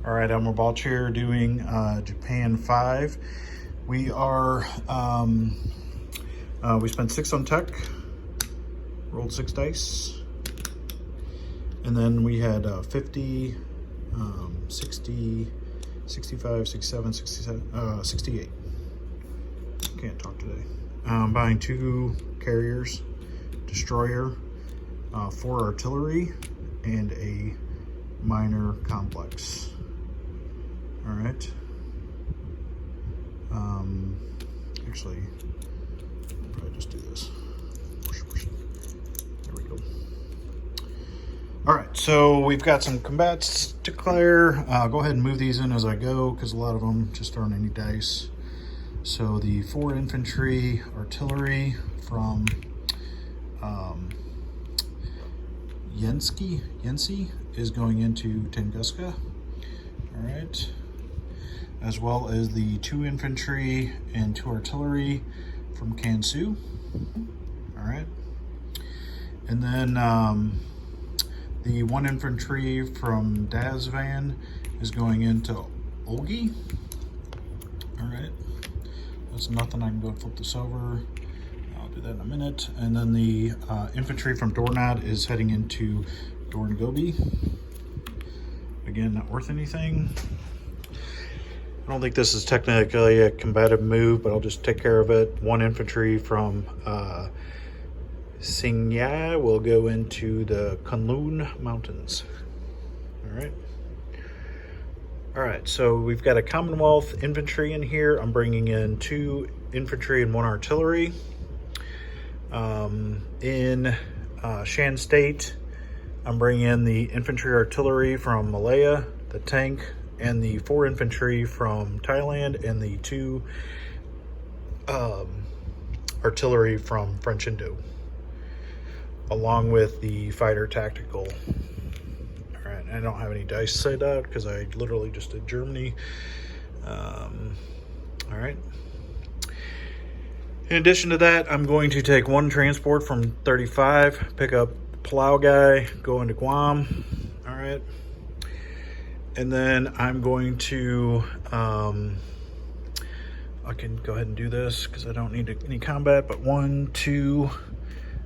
All right, I'm about here doing Japan 5. We are, we spent 6 on tech, rolled 6 dice, and then we had 50, 60, 65, 67, 67, 68. Can't talk today. I'm buying 2 carriers, destroyer, 4 artillery, and a minor complex. All right. Actually, I'll probably just do this. There we go. All right, so we've got some combats to clear. Go ahead and move these in as I go, because a lot of them just aren't any dice. So the 4 infantry artillery from Yensi is going into Tunguska. All right. As well as the 2 infantry and 2 artillery from Kansu. All right. And then the 1 infantry from Dazvan is going into Olgi. All right. That's nothing. I can go and flip this over. I'll do that in a minute. And then the infantry from Dornad is heading into Dorngobi. Again, not worth anything. I don't think this is technically a combative move, but I'll just take care of it. 1 infantry from Singya will go into the Kunlun Mountains. All right. All right, so we've got a Commonwealth infantry in here. I'm bringing in 2 infantry and 1 artillery. In Shan State, I'm bringing in the infantry artillery from Malaya, the tank, and the 4 infantry from Thailand, and the 2 artillery from French Indo, along with the fighter tactical. All right, I don't have any dice set out because I literally just did Germany. All right. In addition to that, I'm going to take 1 transport from 35, pick up Plow Guy, go into Guam. All right. And then I'm going to, I can go ahead and do this because I don't need any combat, but 1, 2,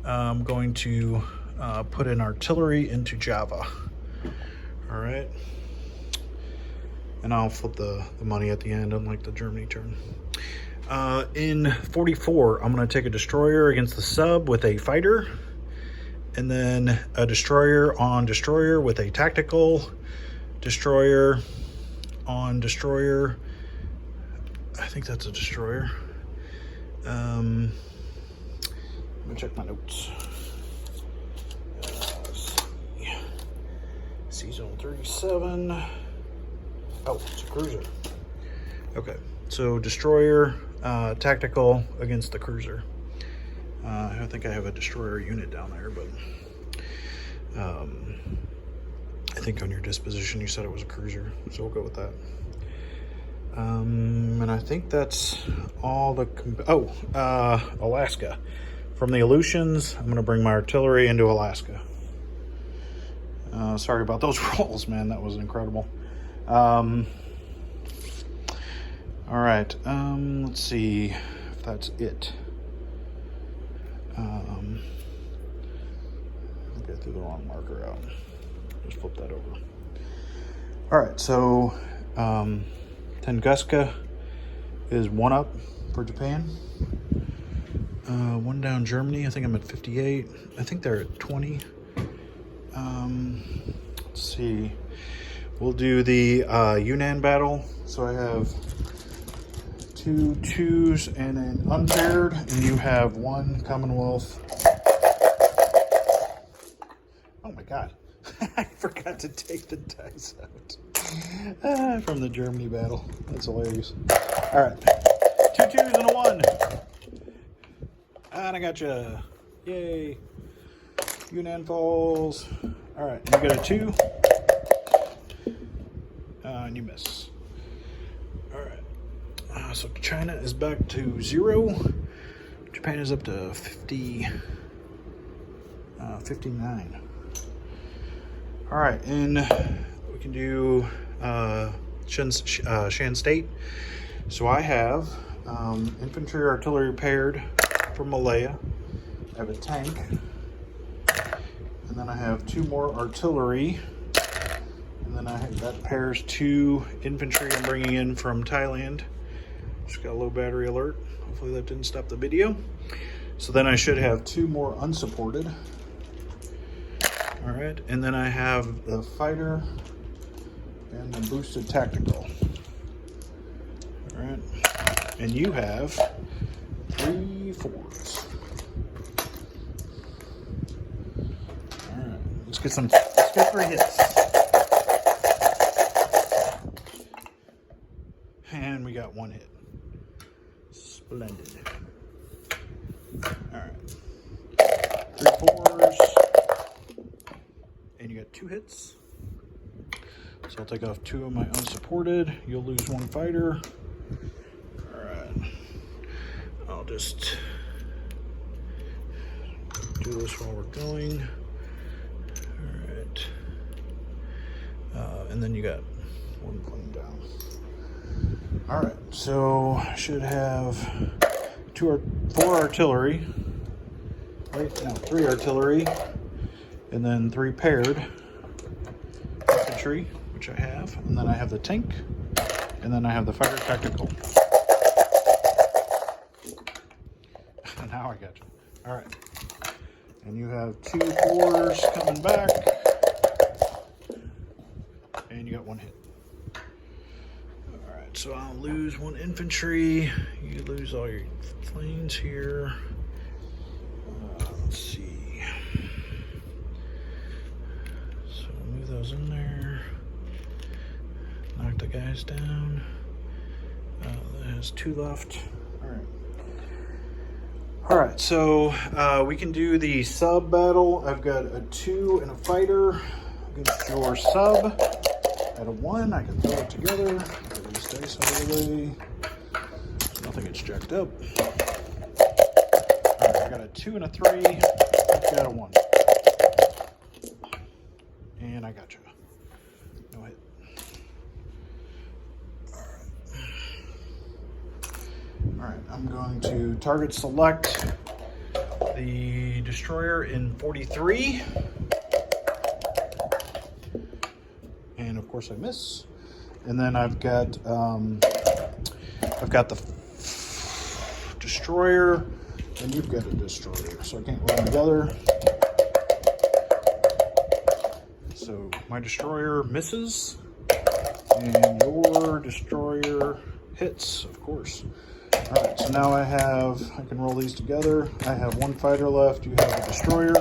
I'm going to put an artillery into Java. All right. And I'll flip the money at the end, unlike the Germany turn. In 44, I'm going to take a destroyer against the sub with a fighter, and then a destroyer on destroyer with a tactical, destroyer on destroyer. I think that's a destroyer. Let me check my notes. Season 37. Oh, it's a cruiser. Okay, so destroyer, tactical against the cruiser. I think I have a destroyer unit down there, but I think on your disposition you said it was a cruiser, so we'll go with that. And I think that's all the Alaska. From the Aleutians, I'm going to bring my artillery into Alaska. Sorry about those rolls, man. That was incredible. All right. Let's see if that's it. I threw the wrong marker out. Just flip that over. All right, so Tunguska is 1 up for Japan. 1 down Germany. I think I'm at 58. I think they're at 20. Let's see. We'll do the Yunnan battle. So I have 2 2s and an unpaired, and you have 1 Commonwealth. Oh my God. I forgot to take the dice out from the Germany battle. That's hilarious. All right, 2 2s and a 1. And I got you. Yay. Yunnan falls. All right, and you got a 2. And you miss. All right. So China is back to 0. Japan is up to 59. All right, and we can do Shan State. So I have infantry artillery paired from Malaya. I have a tank, and then I have 2 more artillery, and then that pairs 2 infantry I'm bringing in from Thailand. Just got a low battery alert. Hopefully that didn't stop the video. So then I should have 2 more unsupported. All right, and then I have the fighter and the boosted tactical. All right, and you have 3 4s. All right, let's get 3 hits. And we got 1 hit. Splendid. All right, 3 4s. And you got 2 hits. So I'll take off 2 of my unsupported. You'll lose 1 fighter. All right. I'll just do this while we're going. All right. And then you got 1 plane down. All right. So I should have 4 artillery. Wait, no, 3 artillery. And then 3 paired infantry, which I have. And then I have the tank. And then I have the fighter tactical. Now I got you. All right. And you have 2 4s coming back. And you got 1 hit. All right, so I'll lose 1 infantry. You lose all your planes here. Let's see. Those in there, knock the guys down. That has 2 left. All right, so we can do the sub battle. I've got a 2 and a fighter against your sub at a 1. I can throw it together. Get these dice out of the way. Nothing gets jacked up. All right, I got a 2 and a 3. I've got a 1. And I got you. No hit. All right, I'm going to target select the destroyer in 43. And of course I miss. And then I've got the destroyer, and you've got a destroyer, so I can't run them together. So my destroyer misses, and your destroyer hits, of course. All right, so now I can roll these together. I have 1 fighter left. You have a destroyer.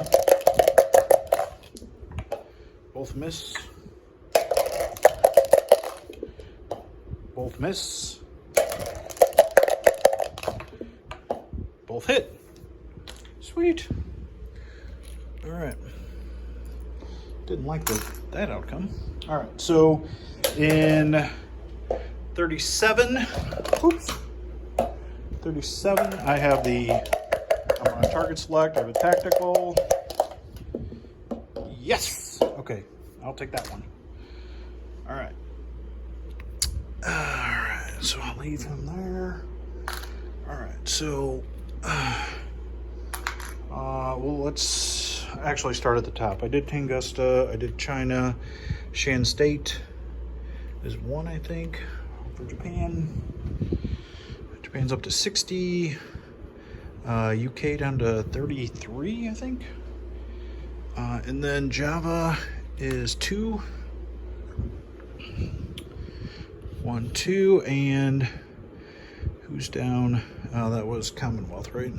Both miss. Both miss. Both hit. Sweet. All right. Didn't like that outcome. All right, so in 37, I have I'm on target select, I have a tactical. Yes, okay, I'll take that one. All right, so I'll leave him there. All right, so, well, let's actually start at the top. I did Tunguska, I did China, Shan State is 1, I think, for Japan. Japan's up to 60, UK down to 33, I think. And then Java is 2. 1, 2, and who's down? That was Commonwealth, right?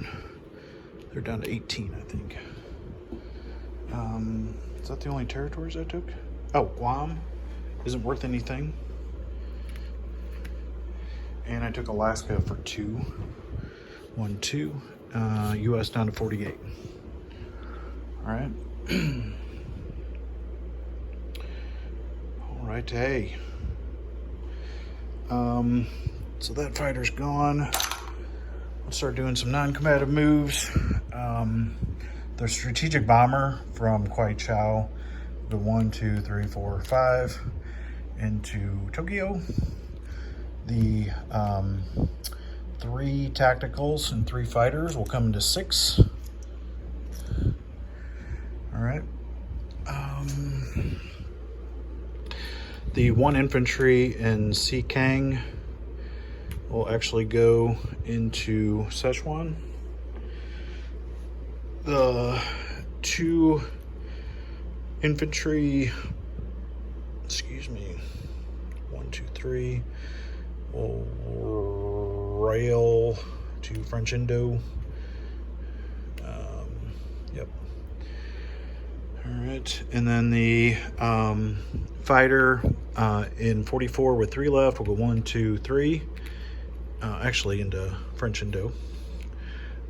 They're down to 18, I think. Is that the only territories I took? Oh, Guam isn't worth anything. And I took Alaska for 2. 1, 2. US down to 48. All right. All right, hey. So that fighter's gone. Let's start doing some non-combative moves. The strategic bomber from Kwai Chao, the 1, 2, 3, 4, 5. into Tokyo. The 3 tacticals and 3 fighters will come into 6. All right. The 1 infantry in Sikang will actually go into Szechuan. The 2 infantry, 1, 2, 3, will rail to French Indo. Yep. All right, and then the fighter in 44 with 3 left will go 1, 2, 3, actually into French Indo.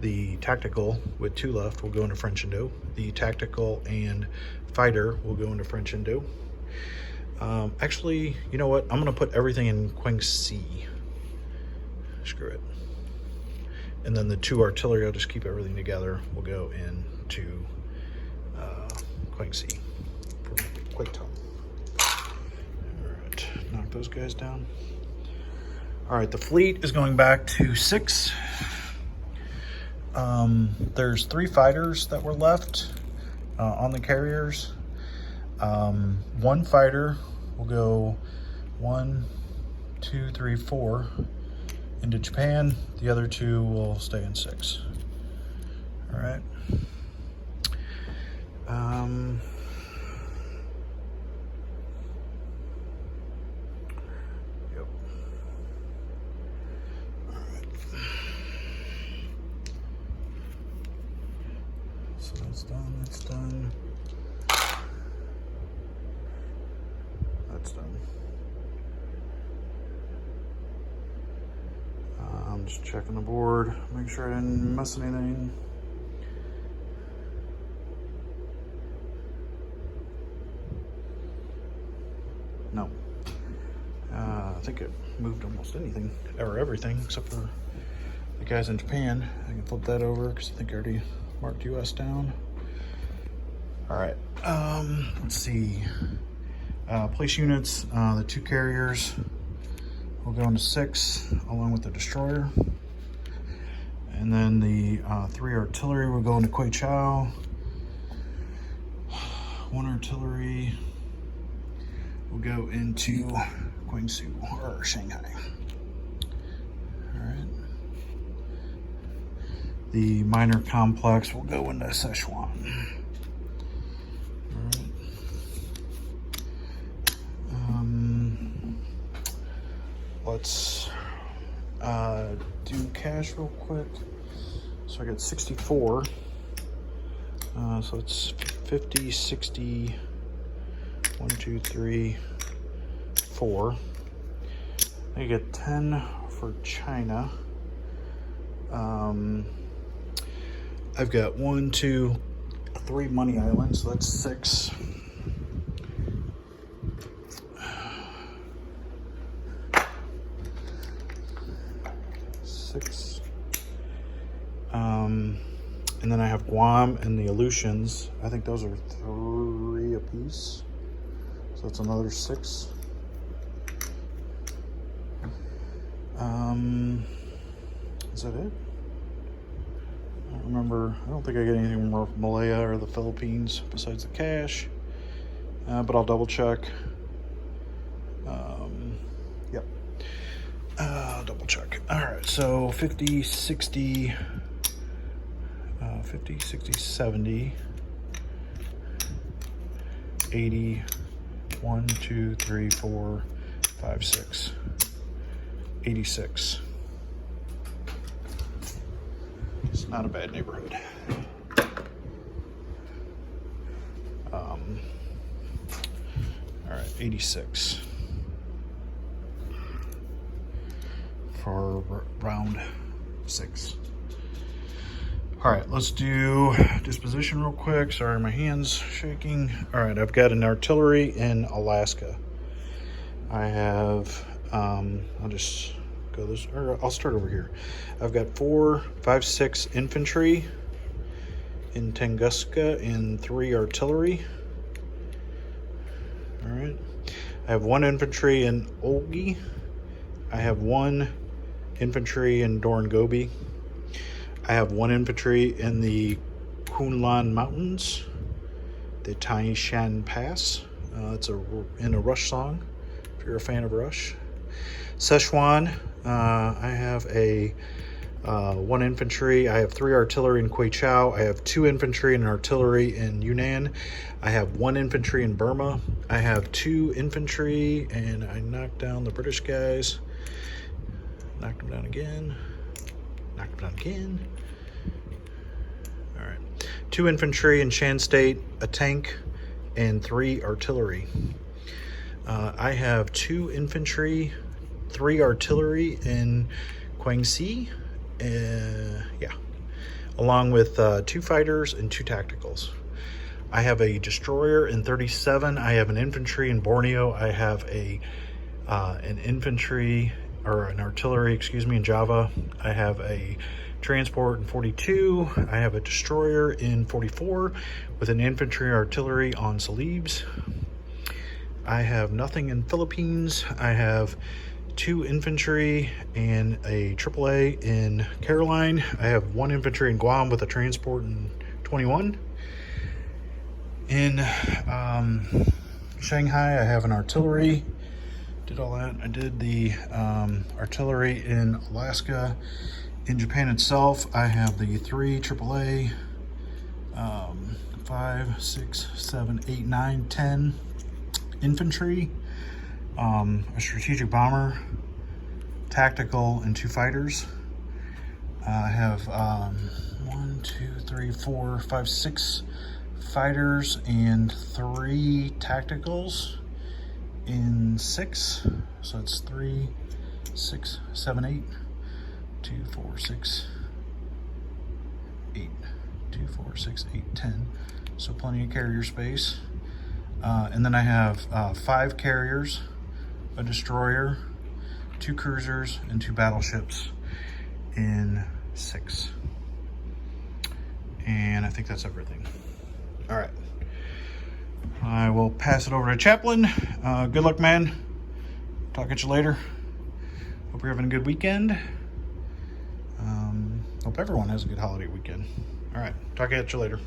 The tactical with 2 left will go into French Indo. The tactical and fighter will go into French Indo. Actually, you know what? I'm going to put everything in Quang-Si. Screw it. And then the 2 artillery, I'll just keep everything together, will go into Quang-Si for quick time. All right, knock those guys down. All right, the fleet is going back to 6. There's 3 fighters that were left on the carriers. 1 fighter will go 1, 2, 3, 4 into Japan. The other 2 will stay in 6. All right. Yep. All right. So that's done. That's done. That's done. I'm just checking the board, make sure I didn't miss anything. No. I think it moved almost anything, or everything, except for the guys in Japan. I can flip that over because I think I already marked US down. All right, let's see. Place units, the 2 carriers will go into 6 along with the destroyer. And then the 3 artillery will go into Quaichao. 1 artillery will go into Guangzhou or Shanghai. All right. The minor complex will go into Szechuan. Let's do cash real quick. So I got 64. So it's 50, 60, 1, 2, 3, 4. I get 10 for China. I've got 1, 2, 3 money islands, so that's 6. And then I have Guam and the Aleutians. I think those are 3 apiece. So that's another 6. Is that it? I don't remember. I don't think I get anything more from Malaya or the Philippines besides the cash. But I'll double check. Yep. Double check. All right, so 50, 60, 50, 60, 70, 80, 1, 2, 3, 4, 5, 6, 86. It's not a bad neighborhood. All right, 86 for round 6. All right, let's do disposition real quick. Sorry, my hand's shaking. All right, I've got an artillery in Alaska. I have, I'll just go this, or I'll start over here. I've got 4, 5, 6 infantry in Tunguska and 3 artillery. All right. I have 1 infantry in Olgi. I have 1 infantry in Doran Gobi. I have 1 infantry in the Kunlan Mountains, the Taishan Pass. It's in a Rush song, if you're a fan of Rush. Sichuan, I have a 1 infantry. I have 3 artillery in Quechao. I have 2 infantry and artillery in Yunnan. I have 1 infantry in Burma. I have 2 infantry, and I knocked down the British guys. Knocked them down again. Knocked them down again. All right. 2 infantry in Shan State, a tank, and 3 artillery. I have 2 infantry, 3 artillery in Guangxi. Yeah, along with 2 fighters and 2 tacticals. I have a destroyer in 37. I have an infantry in Borneo. I have an infantry, or an artillery, excuse me, in Java. I have a transport in 42. I have a destroyer in 44 with an infantry artillery on Celebes. I have nothing in Philippines. I have 2 infantry and a AAA in Caroline. I have 1 infantry in Guam with a transport in 21. In Shanghai, I have an artillery. Did all that. I did the artillery in Alaska. In Japan itself, I have the 3 AAA, 5, 6, 7, 8, 9, 10 infantry, a strategic bomber, tactical, and 2 fighters. I have 1, 2, 3, 4, 5, 6 fighters and 3 tacticals in 6. So it's 3, 6, 7, 8, 2, 4, 6, 8, 2, 4, 6, 8, 10. So plenty of carrier space. And then I have 5 carriers, a destroyer, 2 cruisers, and 2 battleships in 6. And I think that's everything. All right. I will pass it over to Chaplain. Good luck, man. Talk at you later. Hope you're having a good weekend. Hope everyone has a good holiday weekend. All right. Talk at you later.